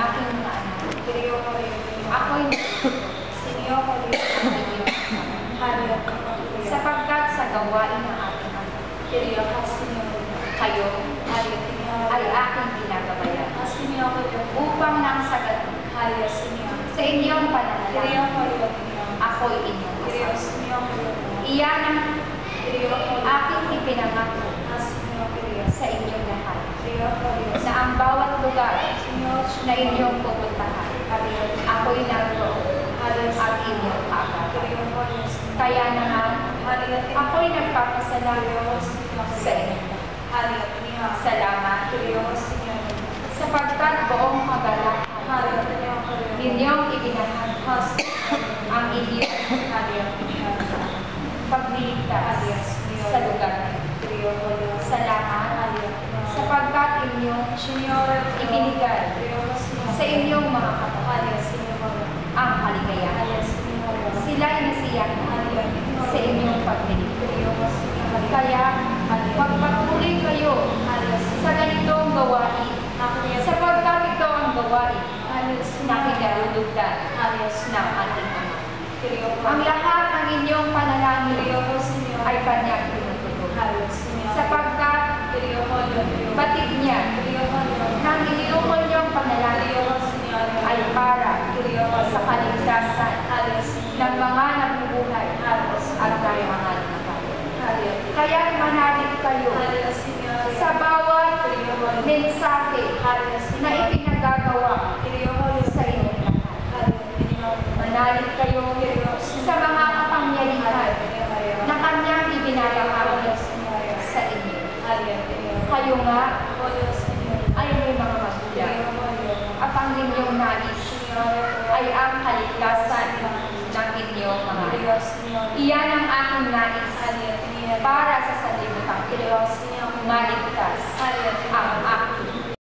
aking mga anak. Ako'y Sinyo ko rin ang inyong kasama. Sapagkat sa gawain ng aking anak, kayo ay aking ginagabayan. Upang nang sagat sa inyong pananalangin, ako'y inyong kasama. Iyan ang aking ipinangako sa inyong lahat, na ang bawat lugar na inyong pupuntahan, ako'y naroon at inyong kaagapan. Kaya naman, ako'y nagpapasalamat sa inyo. Salamat, sapagkat buong kagalakan ninyong ibinahagpas ang inyong pagliligtas sa lugar. Salamat, sapagkat inyong ibinigay sa inyong mga kapatid ang kaligayahan. Sila'y nasiyak sa inyong pagliligtas. Kaya magpatuloy kayo sa ganitong gawain, sapagkat ito ang gawain na kinalulugdan ng ating Ama. Ang lahat ng inyong panalangin ay kanyang tinutugon, sapagkat batid niya ng iniukol niyong panalangin ay para sa kaligtasan ng mga nabubuhay at ng mga namatay. Kaya manalig kayo sa bawat mensahe na ipinagagawa sa inyong lahat. Manalig kayo sa mga kapangyarihan na kanyang ibinalangin sa inyo. Kayo nga ay may mga magulang at ang inyong nais ay ang kaligtasan ng inyong mga anak. Iyan ang aking nais para sa sanlibutan. Maligtas